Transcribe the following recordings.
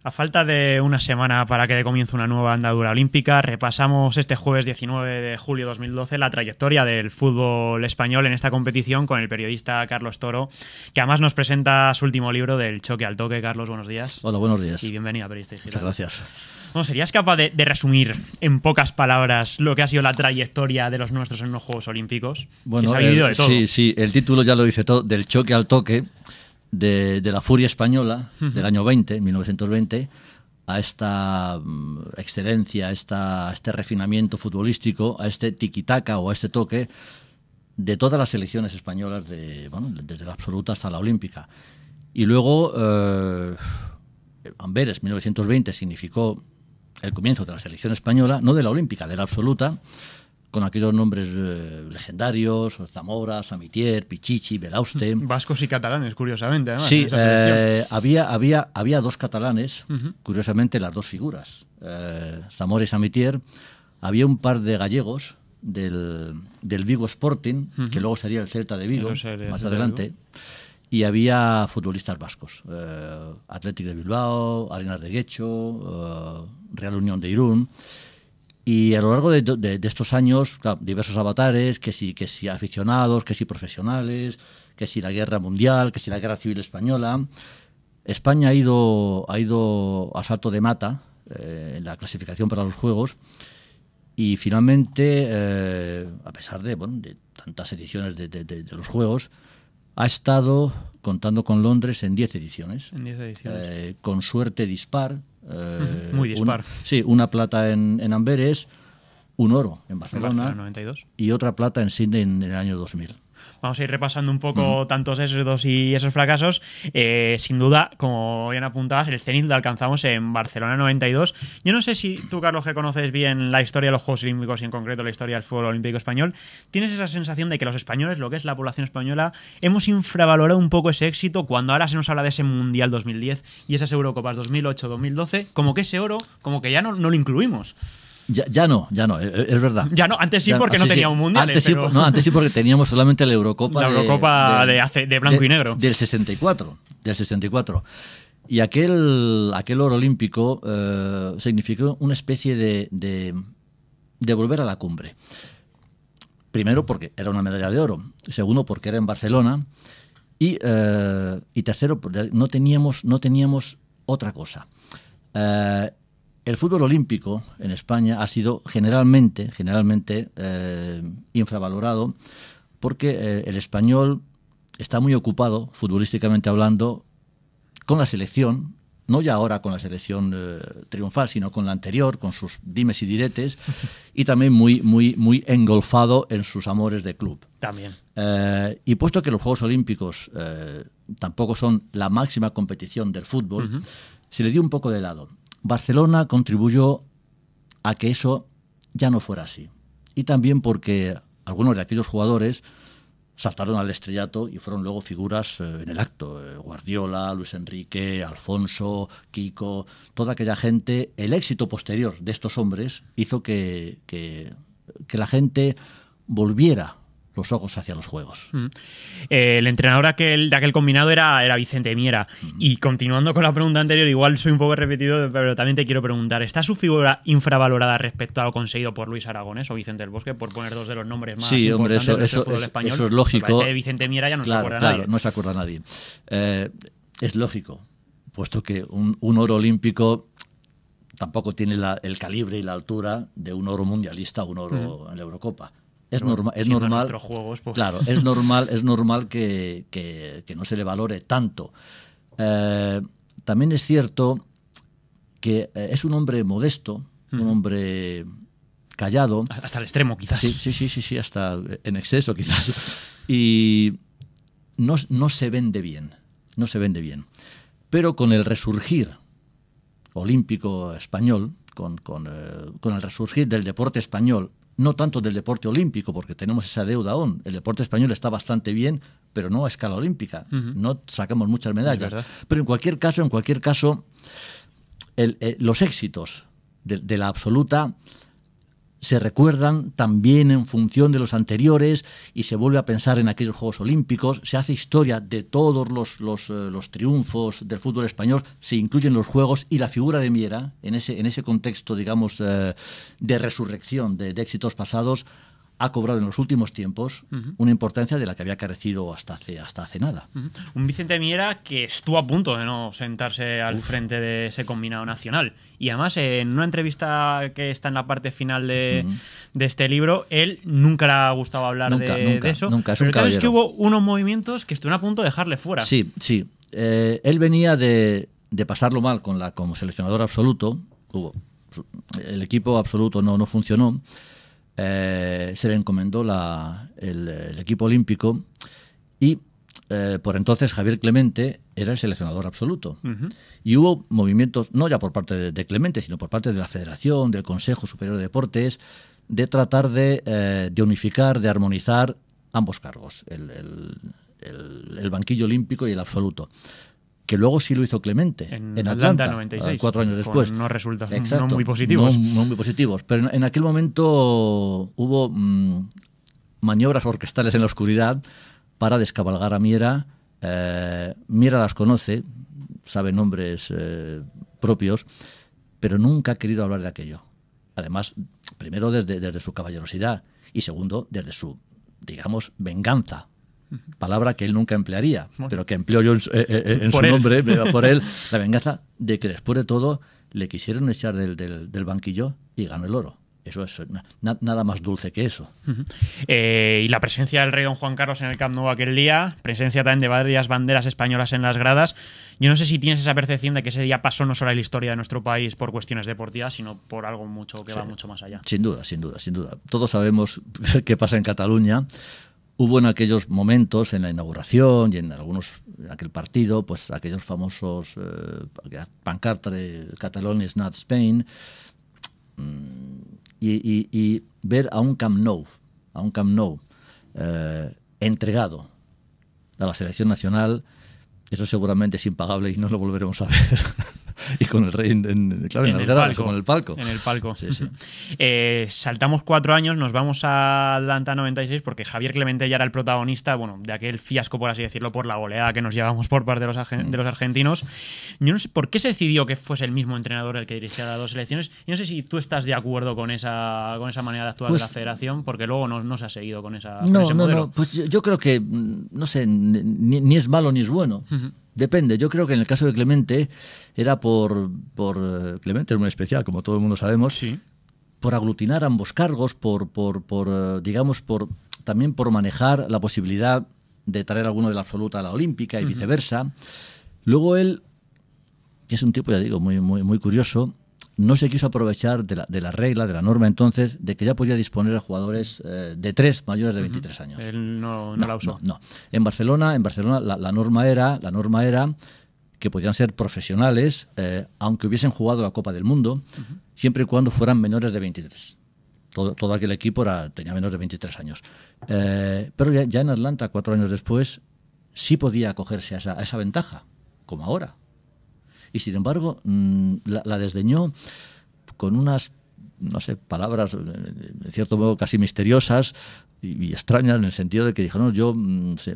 A falta de una semana para que comience una nueva andadura olímpica, repasamos este jueves 19 de julio de 2012 la trayectoria del fútbol español en esta competición con el periodista Carlos Toro, que además nos presenta su último libro, Del choque al toque. Carlos, buenos días. Hola, buenos días. Y bienvenido a Periodista Digital. Muchas gracias. Bueno, ¿serías capaz de resumir en pocas palabras lo que ha sido la trayectoria de los nuestros en los Juegos Olímpicos? Bueno, que se ha vivido de todo. Sí, el título ya lo dice todo, Del choque al toque, de la furia española del año 1920, a esta excelencia, a este refinamiento futbolístico, a este tiquitaca o a este toque de todas las selecciones españolas, desde la absoluta hasta la olímpica. Y luego, Amberes, 1920, significó el comienzo de la selección española, no de la olímpica, de la absoluta, con aquellos nombres legendarios, Zamora, Samitier, Pichichi, Belauste. Vascos y catalanes, curiosamente, además. Sí, había dos catalanes, curiosamente las dos figuras, Zamora y Samitier. Había un par de gallegos del Vigo Sporting, que luego sería el Celta de Vigo, más adelante. Y había futbolistas vascos, Athletic de Bilbao, Arenas de Guecho, Real Unión de Irún. Y a lo largo de estos años, claro, diversos avatares, que si aficionados, que si profesionales, que si la guerra mundial, que si la guerra civil española. España ha ido a salto de mata en la clasificación para los Juegos y finalmente, a pesar de tantas ediciones de los Juegos, ha estado contando con Londres en 10 ediciones. En 10 ediciones. Con suerte dispar. Muy dispar. Una plata en Amberes, un oro en Barcelona, 92. Y otra plata en Sydney en el año 2000. Vamos a ir repasando un poco tantos éxitos y esos fracasos. Sin duda, como bien apuntabas, el cenit lo alcanzamos en Barcelona 92. Yo no sé si tú, Carlos, que conoces bien la historia de los Juegos Olímpicos y en concreto la historia del fútbol olímpico español, tienes esa sensación de que los españoles, lo que es la población española, hemos infravalorado un poco ese éxito cuando ahora se nos habla de ese Mundial 2010 y esas Eurocopas 2008-2012, como que ese oro, como que ya no lo incluimos. Ya no, es verdad. Ya no, antes sí porque no teníamos mundiales. Antes sí porque teníamos solamente la Eurocopa. La Eurocopa de blanco y negro. Del 64. Y aquel oro olímpico significó una especie de volver a la cumbre. Primero porque era una medalla de oro. Segundo porque era en Barcelona. Y tercero porque no teníamos otra cosa. El fútbol olímpico en España ha sido generalmente infravalorado porque el español está muy ocupado, futbolísticamente hablando, con la selección, no ya ahora con la selección triunfal, sino con la anterior, con sus dimes y diretes, y también muy engolfado en sus amores de club. También. Y puesto que los Juegos Olímpicos tampoco son la máxima competición del fútbol, se le dio un poco de lado. Barcelona contribuyó a que eso ya no fuera así. Y también porque algunos de aquellos jugadores saltaron al estrellato y fueron luego figuras en el acto. Guardiola, Luis Enrique, Alfonso, Kiko, toda aquella gente. El éxito posterior de estos hombres hizo que la gente volviera los ojos hacia los Juegos. El entrenador de aquel combinado era Vicente Miera. Y continuando con la pregunta anterior, igual soy un poco repetido, pero también te quiero preguntar, ¿está su figura infravalorada respecto a lo conseguido por Luis Aragonés o Vicente del Bosque, por poner dos de los nombres más importantes del fútbol español? Eso es lógico. De Vicente Miera ya no se acuerda nadie. No se acuerda nadie. Es lógico, puesto que un oro olímpico tampoco tiene el calibre y la altura de un oro mundialista o un oro en la Eurocopa. Es normal, juegos, pues. Claro, es normal que no se le valore tanto. También es cierto que es un hombre modesto, un hombre callado. Hasta el extremo, quizás. Sí, hasta en exceso, quizás. Y no se vende bien, Pero con el resurgir olímpico español, con el resurgir del deporte español, no tanto del deporte olímpico, porque tenemos esa deuda aún. El deporte español está bastante bien, pero no a escala olímpica. No sacamos muchas medallas. Pero en cualquier caso, los éxitos de la absoluta se recuerdan también en función de los anteriores y se vuelve a pensar en aquellos Juegos Olímpicos, se hace historia de todos los triunfos del fútbol español, se incluyen los Juegos y la figura de Miera, en ese contexto, digamos, de resurrección de éxitos pasados, ha cobrado en los últimos tiempos una importancia de la que había carecido hasta hace nada. Un Vicente Miera que estuvo a punto de no sentarse al frente de ese combinado nacional. Y además, en una entrevista que está en la parte final de este libro, él nunca le ha gustado hablar de eso. Nunca, pero claro, es que hubo unos movimientos que estuvieron a punto de dejarle fuera. Sí. Él venía de pasarlo mal como seleccionador absoluto. El equipo absoluto no funcionó. Se le encomendó el equipo olímpico y por entonces Javier Clemente era el seleccionador absoluto. Y hubo movimientos, no ya por parte de Clemente, sino por parte de la Federación, del Consejo Superior de Deportes, de tratar de unificar, de armonizar ambos cargos, el banquillo olímpico y el absoluto. Que luego sí lo hizo Clemente en Atlanta 96, 4 años después. Con unos resultados Exacto, no muy positivos. No muy positivos. Pero en aquel momento hubo maniobras orquestales en la oscuridad para descabalgar a Miera. Miera las conoce, sabe nombres propios, pero nunca ha querido hablar de aquello. Además, primero desde su caballerosidad y segundo desde su, digamos, venganza. Palabra que él nunca emplearía, pero que empleo yo en su nombre, por él, la venganza de que después de todo le quisieron echar del banquillo y ganó el oro. Eso es nada más dulce que eso. Y la presencia del rey don Juan Carlos en el Camp Nou aquel día, presencia también de varias banderas españolas en las gradas. Yo no sé si tienes esa percepción de que ese día pasó no solo en la historia de nuestro país por cuestiones deportivas, sino por algo que va mucho más allá. Sin duda. Todos sabemos qué pasa en Cataluña. Hubo en aquellos momentos, en la inauguración y en aquel partido, pues aquellos famosos pancartas de Catalonia is not Spain, y ver a un Camp Nou entregado a la selección nacional, eso seguramente es impagable y no lo volveremos a ver. Y con el rey en el palco. En el palco. Sí. Saltamos 4 años, nos vamos a Atlanta 96 porque Javier Clemente ya era el protagonista, de aquel fiasco, por así decirlo, por la goleada que nos llevamos por parte de los argentinos. Yo no sé por qué se decidió que fuese el mismo entrenador el que dirigiera las dos selecciones. Yo no sé si tú estás de acuerdo con esa manera de actuar de la federación, porque luego no se ha seguido con ese modelo. No. Pues yo creo que, no sé, ni es malo ni es bueno. Depende. Yo creo que en el caso de Clemente era por Clemente es muy especial, como todo el mundo sabemos, sí, por aglutinar ambos cargos, también por manejar la posibilidad de traer alguno de la absoluta a la olímpica y viceversa. Luego él, que es un tipo, ya digo, muy curioso, no se quiso aprovechar de la regla, de la norma entonces, de que ya podía disponer de jugadores de 3 mayores de 23 años. Él no la usó. No. En Barcelona la norma era que podían ser profesionales, aunque hubiesen jugado la Copa del Mundo, siempre y cuando fueran menores de 23. Todo aquel equipo tenía menores de 23 años. Pero ya en Atlanta, 4 años después, sí podía acogerse a esa ventaja, como ahora. Y sin embargo, la desdeñó con unas, no sé, palabras, en cierto modo, casi misteriosas y extrañas, en el sentido de que dijo, no, yo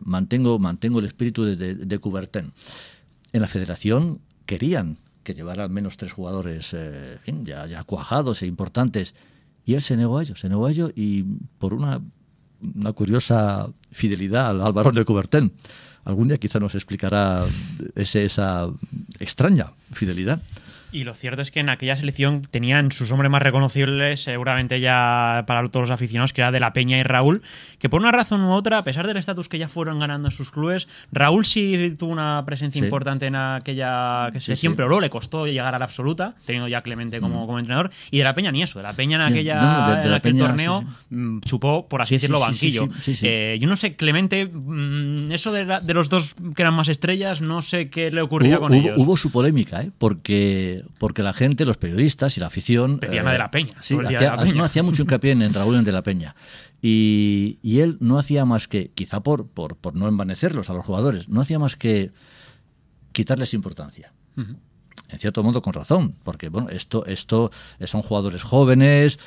mantengo el espíritu de Coubertin. En la federación querían que llevara al menos 3 jugadores ya cuajados e importantes, y él se negó a ello, y por una curiosa fidelidad al varón de Coubertin. Algún día quizá nos explicará esa extraña fidelidad. Y lo cierto es que en aquella selección tenían sus hombres más reconocibles, seguramente ya para todos los aficionados, que era De la Peña y Raúl, que por una razón u otra, a pesar del estatus que ya fueron ganando en sus clubes, Raúl sí tuvo una presencia importante en aquella selección, pero luego le costó llegar a la absoluta, teniendo ya a Clemente como entrenador, y De la Peña ni eso. De la Peña en aquel torneo chupó, por así decirlo, banquillo. Yo no sé, Clemente, eso de los dos que eran más estrellas, no sé qué le ocurría con ellos. Hubo su polémica, porque la gente, los periodistas y la afición... Pedían a De la Peña. Sí, hacía mucho hincapié en Raúl en De la Peña. Y él no hacía más que, quizá por no envanecerlos a los jugadores, no hacía más que quitarles importancia. en cierto modo con razón, porque bueno, esto son jugadores jóvenes,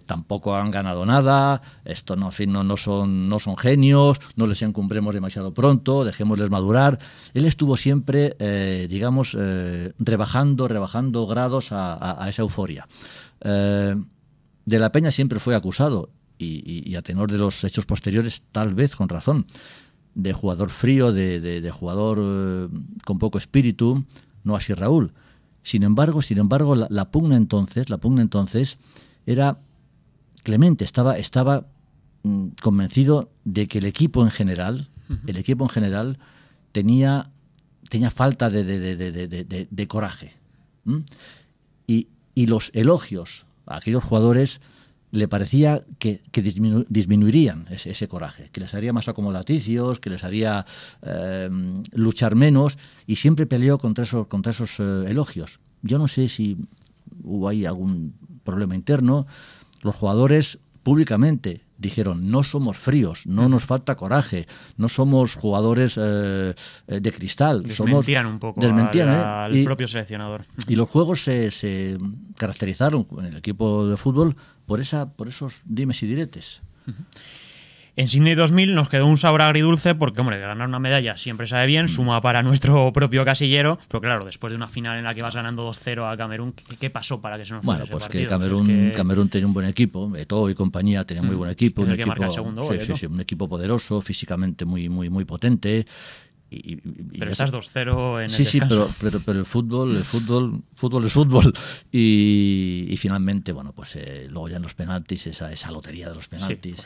tampoco han ganado nada, esto no, en fin, no son genios, no les encumbremos demasiado pronto, dejémosles madurar. Él estuvo siempre, rebajando grados a esa euforia. De la Peña siempre fue acusado, y a tenor de los hechos posteriores, tal vez con razón, de jugador frío, de jugador con poco espíritu. No así Raúl. Sin embargo, la pugna entonces era clemente. Estaba convencido de que el equipo en general tenía falta de coraje. Y los elogios a aquellos jugadores le parecía que disminuirían ese coraje, que les haría más acomodaticios, que les haría luchar menos, y siempre peleó contra esos elogios. Yo no sé si hubo ahí algún problema interno. Los jugadores públicamente dijeron: no somos fríos, no nos falta coraje, no somos jugadores de cristal. Desmentían un poco al propio seleccionador. Y los juegos se caracterizaron en el equipo de fútbol por esos dimes y diretes. En Sydney 2000 nos quedó un sabor agridulce porque, hombre, ganar una medalla siempre sabe bien, suma para nuestro propio casillero, pero claro, después de una final en la que vas ganando 2-0 a Camerún, ¿qué pasó para que se nos fuera ese partido? Que Camerún tenía un buen equipo, Eto'o y compañía tenía muy buen equipo. Que marca el segundo gol, un equipo poderoso, físicamente muy potente. Pero estás 2-0 en el descanso. Pero el fútbol es fútbol. Y finalmente, bueno, pues luego ya en los penaltis, esa lotería de los penaltis,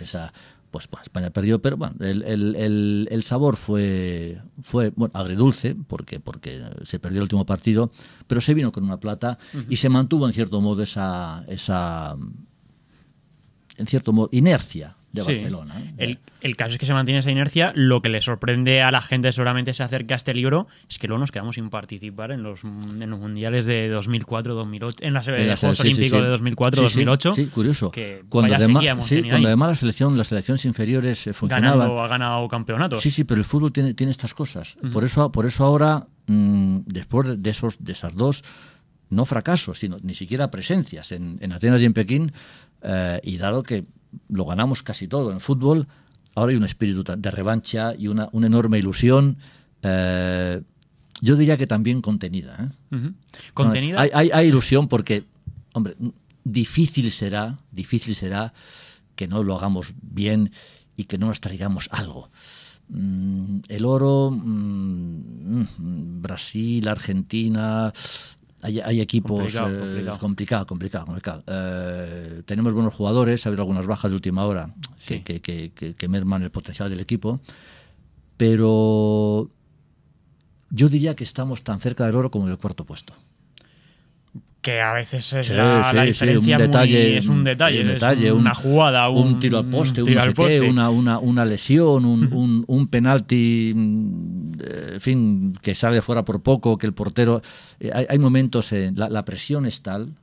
pues España perdió, pero bueno, el sabor fue bueno, agridulce, porque se perdió el último partido, pero se vino con una plata y se mantuvo en cierto modo esa inercia de Barcelona. El caso es que se mantiene esa inercia. Lo que le sorprende a la gente, seguramente se acerca a este libro, es que luego nos quedamos sin participar en los mundiales de 2004, 2008, en los Juegos Olímpicos de 2004, 2008. Sí, curioso. Que cuando además las selecciones inferiores funcionaban. Ha ganado campeonatos. Sí, pero el fútbol tiene estas cosas. Por eso ahora, después de esas dos, no fracasos, sino ni siquiera presencias en Atenas y en Pekín, y dado que lo ganamos casi todo en fútbol, ahora hay un espíritu de revancha y una enorme ilusión, yo diría que también contenida. ¿Contenida? Hay ilusión porque, hombre, difícil será que no lo hagamos bien y que no nos traigamos algo. El oro, Brasil, Argentina... Hay equipos complicado. Tenemos buenos jugadores, ha habido algunas bajas de última hora que merman el potencial del equipo, pero yo diría que estamos tan cerca del oro como del cuarto puesto. Que a veces es la diferencia, es un detalle, una jugada, un tiro al poste, una lesión, un penalti, en fin, que sale fuera por poco, que el portero... Hay momentos, la presión es tal.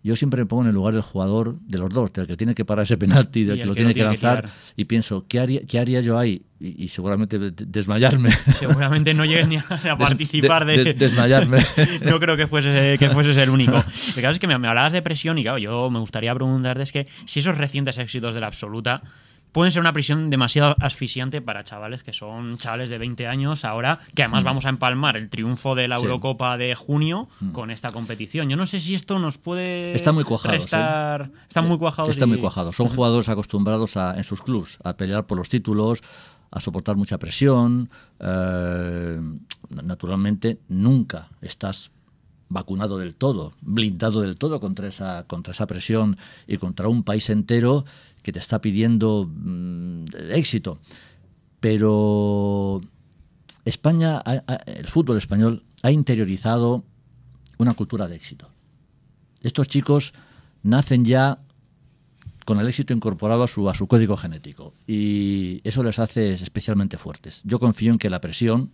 Yo siempre me pongo en el lugar del jugador, de los dos, del que tiene que parar ese penalti, del que lo tiene que lanzar, y pienso, ¿qué haría yo ahí? Y seguramente desmayarme. Seguramente no llegues ni a participar desmayarme. No creo que fuese el único. El caso es que me hablabas de presión y claro, yo me gustaría preguntarte si esos recientes éxitos de la absoluta pueden ser una prisión demasiado asfixiante para chavales que son chavales de 20 años ahora, que además vamos a empalmar el triunfo de la Eurocopa de junio con esta competición. Yo no sé si esto nos puede Están muy cuajados, restar... Están muy cuajados. Están muy cuajados. Son jugadores acostumbrados en sus clubs a pelear por los títulos, a soportar mucha presión. Naturalmente, nunca estás vacunado del todo, blindado del todo contra esa presión y contra un país entero que te está pidiendo éxito. Pero España, el fútbol español, ha interiorizado una cultura de éxito. Estos chicos nacen ya con el éxito incorporado a su código genético y eso les hace especialmente fuertes. Yo confío en que la presión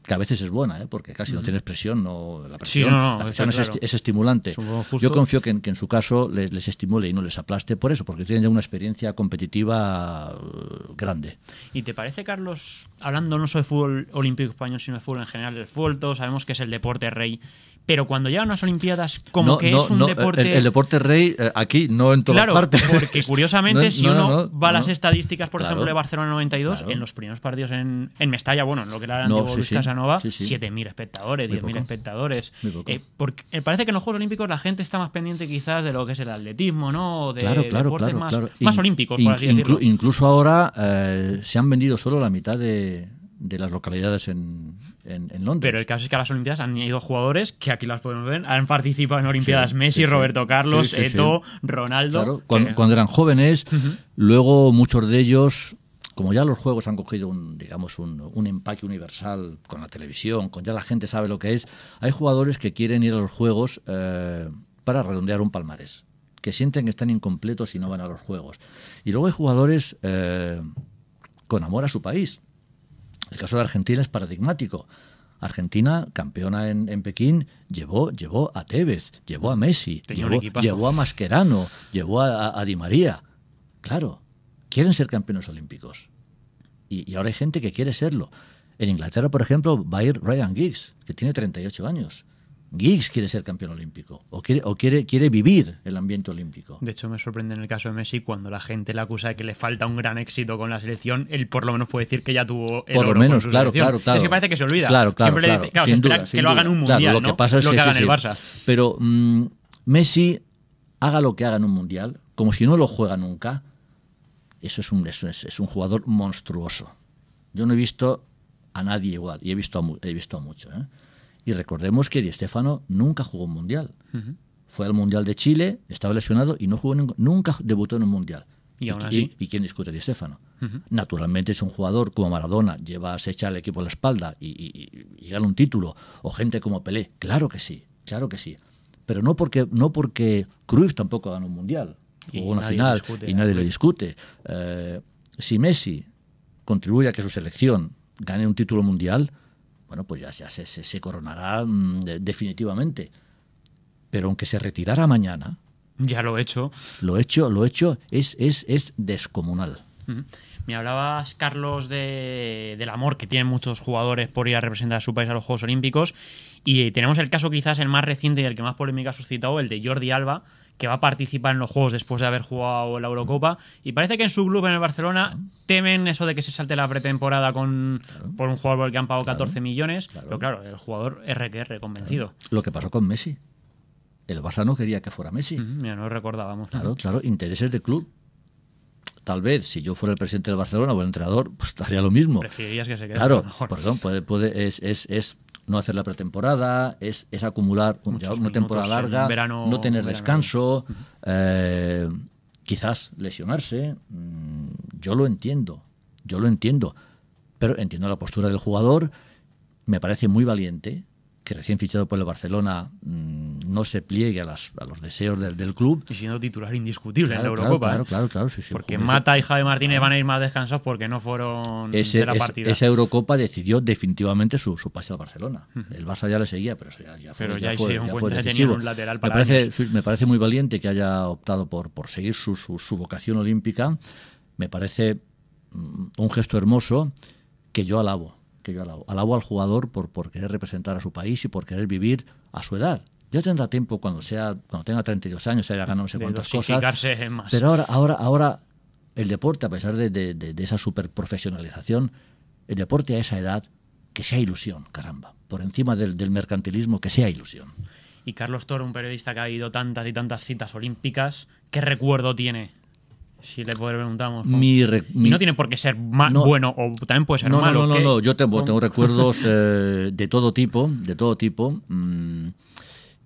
que a veces es buena, porque casi no tienes presión, la Sí, presión, no, la presión claro. es estimulante. Yo confío que en su caso les estimule y no les aplaste por eso, porque tienen ya una experiencia competitiva grande. ¿Y te parece, Carlos, hablando no solo de fútbol olímpico español, sino de fútbol en general, del fútbol todos sabemos que es el deporte rey, pero cuando llegan a las Olimpiadas como es un deporte... El deporte rey aquí, no en todas partes. Porque curiosamente si uno va a las estadísticas, por ejemplo, de Barcelona 92, en los primeros partidos en Mestalla, bueno, en lo que era el antiguo Luis Casanova, 7.000 espectadores, 10.000 espectadores. Porque parece que en los Juegos Olímpicos la gente está más pendiente quizás de lo que es el atletismo, ¿no? De deportes más olímpicos, por así decirlo. Incluso ahora se han vendido solo la mitad de las localidades en Londres. Pero el caso es que a las Olimpiadas han ido jugadores que aquí las podemos ver, han participado en Olimpiadas Messi, Roberto Carlos, Eto'o, Ronaldo. Claro, cuando eran jóvenes, luego muchos de ellos, como ya los juegos han cogido un empaque universal con la televisión, con ya la gente sabe lo que es, hay jugadores que quieren ir a los juegos para redondear un palmarés, que sienten que están incompletos si no van a los juegos. Y luego hay jugadores con amor a su país. El caso de Argentina es paradigmático. Argentina, campeona en Pekín, llevó a Tevez, llevó a Messi, llevó a Mascherano, llevó a Di María. Claro, quieren ser campeones olímpicos. Y ahora hay gente que quiere serlo. En Inglaterra, por ejemplo, va a ir Ryan Giggs, que tiene 38 años. Giggs quiere ser campeón olímpico o quiere vivir el ambiente olímpico. De hecho, me sorprende en el caso de Messi cuando la gente le acusa de que le falta un gran éxito con la selección, él por lo menos puede decir que ya tuvo el por lo menos, claro. Es que parece que se olvida. Siempre le dice, se espera que lo hagan en un mundial, lo que pasa es lo que haga en el Barça. Pero Messi, haga lo que haga en un mundial, como si no lo juega nunca, eso es un jugador monstruoso. Yo no he visto a nadie igual, y he visto a mucho, Y recordemos que Di Stéfano nunca jugó un mundial. Fue al Mundial de Chile, estaba lesionado y no jugó nunca debutó en un mundial. ¿Y aún así? ¿Y quién discute Di Stéfano? Naturalmente es un jugador como Maradona, se echa al equipo a la espalda y gana un título. O gente como Pelé, claro que sí. Pero no porque Cruyff tampoco ganó un mundial. Jugó una final y nadie le discute. Si Messi contribuye a que su selección gane un título mundial, bueno, pues ya se coronará definitivamente. Pero aunque se retirara mañana... Ya lo he hecho. Lo hecho es descomunal. Me hablabas, Carlos, del amor que tienen muchos jugadores por ir a representar a su país a los Juegos Olímpicos. Y tenemos el caso quizás el más reciente y el que más polémica ha suscitado, el de Jordi Alba, que va a participar en los Juegos después de haber jugado la Eurocopa. Y parece que en su club, en el Barcelona, temen eso de que se salte la pretemporada por un jugador por el que han pagado 14 millones. Pero claro, el jugador RQR, convencido. Lo que pasó con Messi. El Barça no quería que fuera Messi. Mira, no lo recordábamos. Claro, intereses de club. Tal vez, si yo fuera el presidente del Barcelona o el entrenador, pues haría lo mismo. Preferirías que se quede. Claro, mejor. Perdón, es no hacer la pretemporada, es acumular una temporada larga, no tener descanso, quizás lesionarse. Yo lo entiendo, pero entiendo la postura del jugador. Me parece muy valiente que recién fichado por el Barcelona no se pliegue a los deseos del club. Y siendo titular indiscutible en la Eurocopa. Claro. Sí, porque Mata y Javi Martínez van a ir más descansados porque no fueron de la partida. Esa Eurocopa decidió definitivamente su pase al Barcelona. El Barça ya le seguía, pero eso ya fue decisivo. Un lateral para me parece muy valiente que haya optado por seguir su vocación olímpica. Me parece un gesto hermoso que yo alabo. Alabo al jugador por querer representar a su país y por querer vivir a su edad. Ya tendrá tiempo cuando tenga 32 años, se haya ganado no sé cuántas cosas. Más. Pero ahora el deporte, a pesar de esa superprofesionalización, el deporte a esa edad, que sea ilusión, caramba. Por encima del mercantilismo, que sea ilusión. Y Carlos Toro, un periodista que ha ido tantas y tantas citas olímpicas, ¿qué recuerdo tiene? Si le preguntamos. Y no tiene por qué ser bueno, o también puede ser malo. No. Yo tengo recuerdos de todo tipo.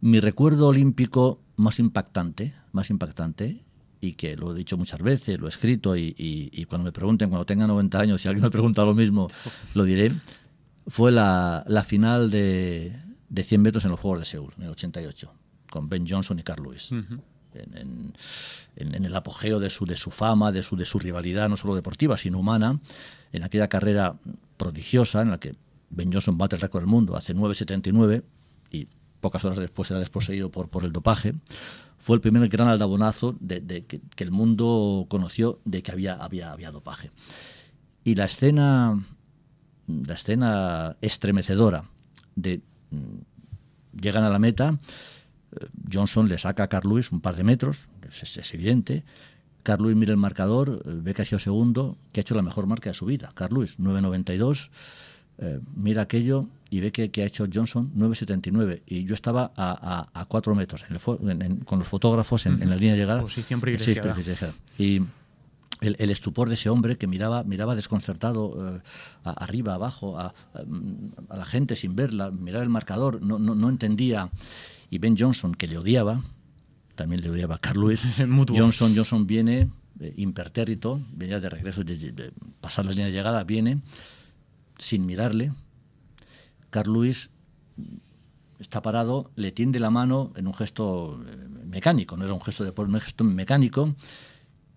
Mi recuerdo olímpico más impactante, y que lo he dicho muchas veces, lo he escrito, y cuando me pregunten, cuando tenga 90 años, si alguien me pregunta lo mismo, lo diré, fue la final de 100 metros en los Juegos de Seúl, en el 88, con Ben Johnson y Carl Lewis. En el apogeo de su fama, de su rivalidad, no solo deportiva, sino humana, en aquella carrera prodigiosa en la que Ben Johnson bate el récord del mundo, hace 9.79 y pocas horas después era desposeído por el dopaje. Fue el primer gran aldabonazo que el mundo conoció de que había dopaje. Y la escena estremecedora de llegan a la meta, Johnson le saca a Carl Lewis un par de metros, es evidente. Carl Lewis mira el marcador, ve que ha sido segundo, que ha hecho la mejor marca de su vida. Carl Lewis, 9.92, mira aquello y ve que ha hecho Johnson 9.79. Y yo estaba a 4 metros con los fotógrafos en la línea de llegada. Posición privilegiada. Sí, privilegiada. Y el estupor de ese hombre que miraba desconcertado arriba, abajo, a la gente sin verla, miraba el marcador, no entendía. Y Ben Johnson, que le odiaba, también le odiaba a Carl Lewis. Johnson viene impertérrito, venía de regreso, de pasar la línea de llegada, viene sin mirarle. Carl Lewis está parado, le tiende la mano en un gesto mecánico, no era un gesto de un gesto mecánico,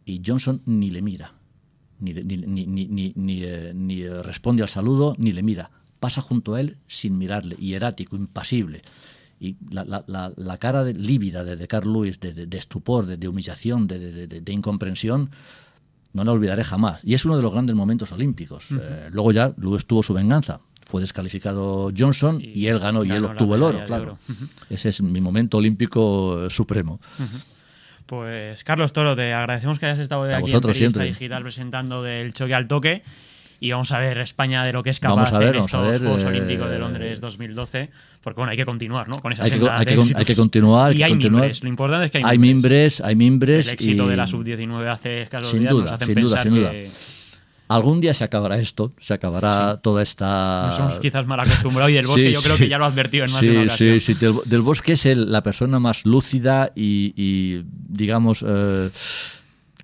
y Johnson ni le mira, ni responde al saludo, ni le mira. Pasa junto a él sin mirarle, hierático, impasible. Y la cara lívida de Carl Lewis, de estupor, de humillación, de incomprensión, no la olvidaré jamás. Y es uno de los grandes momentos olímpicos. Luego ya Lewis tuvo su venganza. Fue descalificado Johnson y él ganó y él obtuvo el oro, claro. Ese es mi momento olímpico supremo. Pues Carlos Toro, te agradecemos que hayas estado hoy aquí en Periodista Digital presentando del choque al toque. Y vamos a ver España de lo que es capaz en estos Juegos Olímpicos de Londres 2012, porque bueno, hay que continuar, ¿no? Con esa senda de éxitos. Hay que continuar. Y hay mimbres, lo importante es que hay mimbres. El éxito de la Sub-19 hace escasos días nos hacen pensar que algún día se acabará esto, se acabará toda esta... Nos hemos quizás mal acostumbrado y Del Bosque yo creo que ya lo ha advertido en más de una ocasión. Sí, Del Bosque es la persona más lúcida y digamos,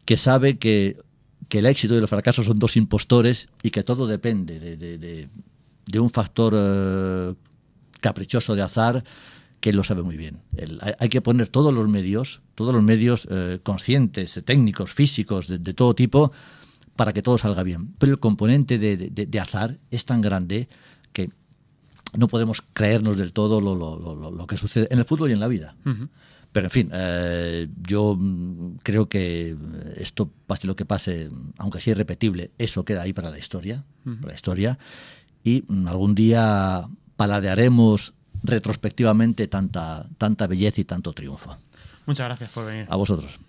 que sabe que el éxito y el fracaso son dos impostores y que todo depende de un factor caprichoso de azar que él lo sabe muy bien. Hay que poner todos los medios conscientes, técnicos, físicos, de todo tipo, para que todo salga bien. Pero el componente de azar es tan grande que no podemos creernos del todo lo que sucede en el fútbol y en la vida. Pero en fin, yo creo que esto, pase lo que pase, aunque sea irrepetible, eso queda ahí para la historia, y algún día paladearemos retrospectivamente tanta belleza y tanto triunfo. Muchas gracias por venir. A vosotros.